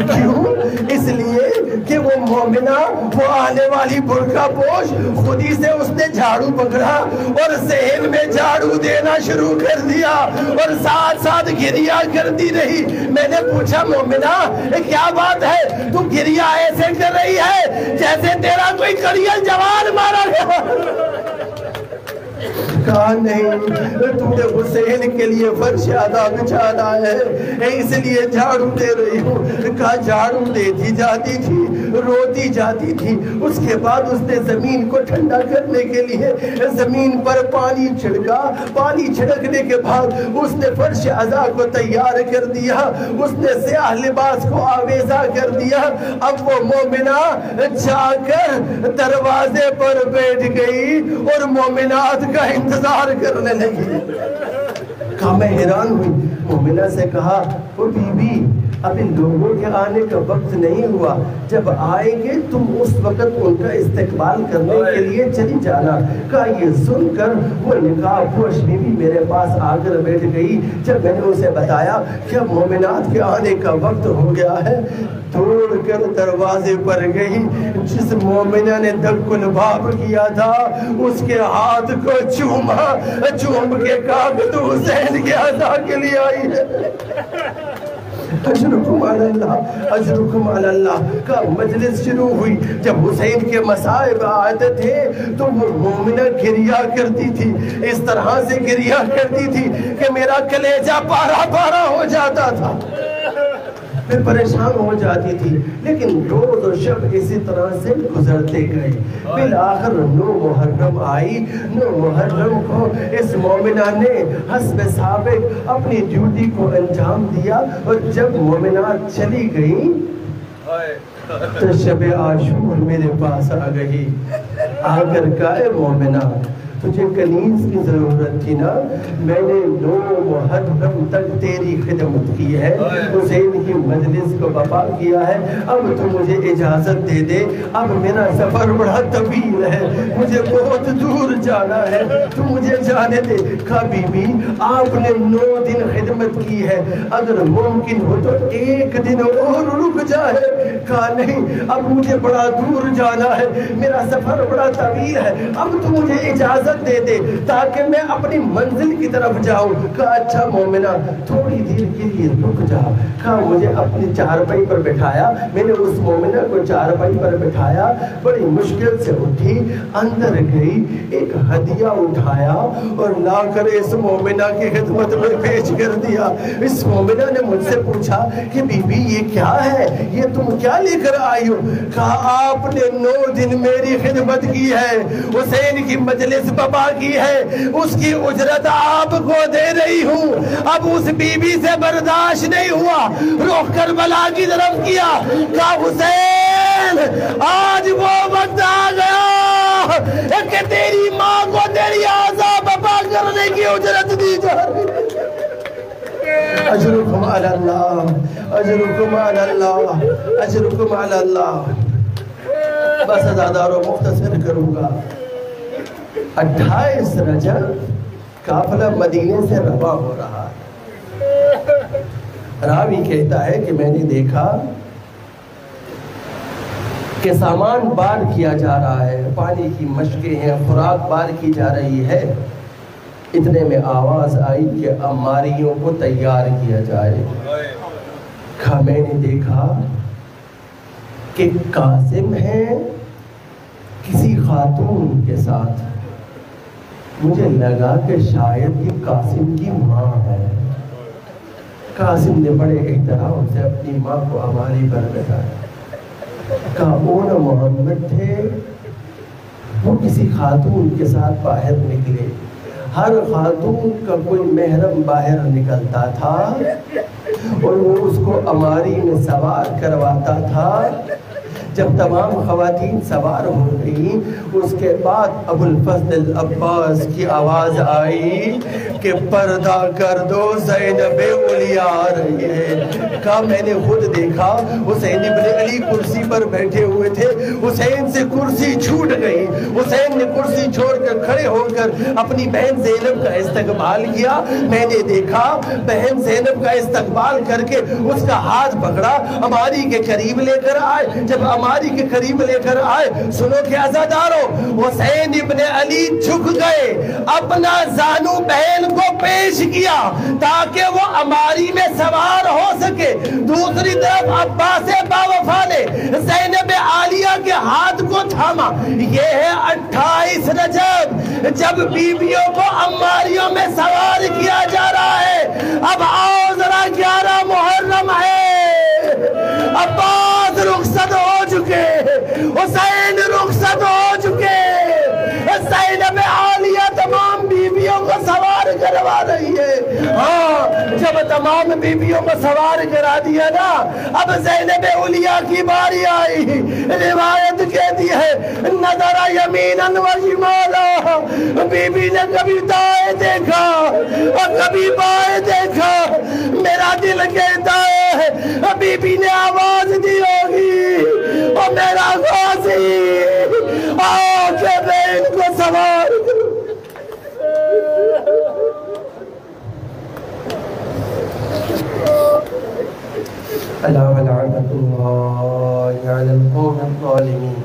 کیوں؟ اس لیے کہ وہ مومنہ، وہ آنے والی برقع پوش، خودی سے اس نے جھاڑو پکڑا اور ذہن میں جھاڑو دینا شروع کر دیا اور ساتھ ساتھ گریہ کرتی رہی۔ میں نے پوچھا مومنہ کیا بات ہے، تو گریہ ایسے کر رہی ہے جیسے تیرا کوئی کڑیل جوان مارا گیا۔ کہا نہیں، تو نے حسین کے لیے فرش ادا بچھانا ہے اس لیے جھاڑو دے رہی ہوں۔ کہا جھاڑو دیتی جاتی تھی، روتی جاتی تھی، اس کے بعد اس نے زمین کو ٹھنڈا کرنے کے لیے زمین پر پانی چھڑکا، پانی چھڑکنے کے بعد اس نے فرش ادا کو تیار کر دیا، اس نے سیاہ لباس کو آویزہ کر دیا۔ اب وہ مومنہ جا کر دروازے پر بیٹھ گئی اور مومنات کا انتظار کرنے لگی۔ کہا میں حیران ہوئی، مومنہ سے کہا او بی بی اب ان لوگوں کے آنے کا وقت نہیں ہوا، جب آئیں گے تم اس وقت ان کا استقبال کرنے کے لیے چلی جانا۔ کہا یہ سن کر وہ نقاب پوش بی بی میرے پاس آ کر بیٹھ گئی۔ جب میں نے اسے بتایا کہ اب مومنات کے آنے کا وقت ہو گیا ہے، دوڑ کر دروازے پر گئی، جس مومنہ نے دق الباب کیا تھا اس کے ہاتھ کو چوما، چوم کے کہا کہ تو حسین کے عزا کے لیے آئی ہے۔ اجرکم علی اللہ، اجرکم علی اللہ کا مجلس شروع ہوئی۔ جب حسین کے مصائب آتے تھے تو وہ مومنہ گریا کرتی تھی، اس طرح سے گریا کرتی تھی کہ میرا کلیجہ پارا پارا ہو جاتا تھا، میں پریشان ہو جاتی تھی، لیکن روز و شب اسی طرح سے گزرتے گئے۔ بالآخر 9 محرم آئی۔ 9 محرم کو اس مومنہ نے حسب سابق اپنی ڈیوٹی کو انجام دیا، اور جب مومنات چلی گئیں تو شب عاشور میرے پاس آ گئی، آ کر کہا اے مومنہ تجھے کنیز کی ضرورت تھی نا، میں نے 9 محرم تک تیری خدمت کی ہے، حسین کی مجلس کو بپا کیا ہے، اب تو مجھے اجازت دے دے، اب میرا سفر بڑا طویل ہے، مجھے بہت دور جانا ہے، تو مجھے جانے دے۔ کہا بی بی آپ نے 9 دن خدمت کی ہے، اگر ممکن ہو تو 1 دن اور رک جائے۔ کہا نہیں اب مجھے بڑا دور جانا ہے، میرا سفر بڑا طویل ہے، اب تو مجھے اجازت دے دے تاکہ میں اپنی منزل کی طرف جاؤں۔ کہا اچھا مومنہ تھوڑی دیر کے لیے رک جا۔ کہا مجھے اپنی چارپائی پر بٹھایا، میں نے اس مومنہ کو چارپائی پر بٹھایا، بڑی مشکل سے اٹھی، اندر گئی، ایک ہدیہ اٹھایا اور لا کر اس مومنہ کی خدمت میں پیش کر دیا۔ اس مومنہ نے مجھ سے پوچھا کہ بی بی یہ کیا ہے، یہ تم کیا لے کر آئی ہو؟ کہا آپ نے 9 دن میری خدمت کی ہے، حسین کی مجلس بپا کی ہے، اس کی اجرت آپ کو دے رہی ہوں۔ اب اس بی بی سے برداشت نہیں ہوا، رخ کربلا کی طرف کیا، کہا حسین آج وہ وقت آ گیا کہ تیری ماں کو تیری اعضاء بپا کرنے کی اجرت دی جا رہی ہے۔ اجرکم علی اللہ، اجرکم علی اللہ، اجرکم علی اللہ۔ بس زیادہ رو مختصر کروں گا۔ 28 رجب قافلہ مدینے سے رواں ہو رہا ہے۔ راوی کہتا ہے کہ میں نے دیکھا کہ سامان بار کیا جا رہا ہے، پانی کی مشکیں ہیں، خوراک بار کی جا رہی ہے، اتنے میں آواز آئی کہ اماریوں کو تیار کیا جائے۔ کہا میں نے دیکھا کہ قاسم ہے کسی خاتون کے ساتھ، مجھے لگا کہ شاید یہ قاسم کی ماں ہے۔ قاسم نے بڑے احترام سے اپنی ماں کو ہماری پر بتایا، کہا وہ محمد تھے، وہ کسی خاتون کے ساتھ باہر نکلے، ہر خاتون کا کوئی محرم باہر نکلتا تھا اور وہ اس کو اماری میں سوار کرواتا تھا۔ جب تمام خواتین سوار ہو گئی اس کے بعد ابو الفضل عباس کی آواز آئی کہ پردہ کر دو زینب اولیاء آ رہی ہے۔ کہا میں نے خود دیکھا حسین ابن علی کرسی پر بیٹھے ہوئے تھے، حسین سے کرسی چھوٹ گئی، حسین نے کرسی چھوڑ کر کھڑے ہو کر اپنی بہن زینب کا استقبال کیا۔ میں نے دیکھا بہن زینب کا استقبال کر کے اس کا ہاتھ پکڑا، اماری کے قریب لے کر آئے۔ جب الماری کے قریب لے کر آئے. سنو کہ عزادارو، حسین ابن علی جھک گئے، اپنا زانو بہن کو پیش کیا تاکہ وہ الماری میں سوار ہو سکے. دوسری طرف عباس باوفا نے زینب عالیہ کے ہاتھ کو تھاما. یہ ہے 28 رجب، جب بیویوں کو الماریوں میں سوار کیا جا رہا ہے. اب آؤ ذرا 11 محرم ہے، عباس رخصت ہو چکے، حسین رخصت ہو چکے، زینب عالیہ تمام بیویوں کو سوار کروا رہی ہے. ہاں جب تمام بیویوں کو سوار کرا دیا نا، اب زینب علیہ کی باری آئی. روایت کہتی ہے نظر یمیناً و شمالا، بی بی نے کبھی دائیں دیکھا اور کبھی بائیں دیکھا. میرا دل کہتا ہے بی بی نے آواز دی ہوگی اور میرا غازی آؤ کہ میں ان کو سوار کروں. الا ولعنت اللہ علی القوم الظالمین.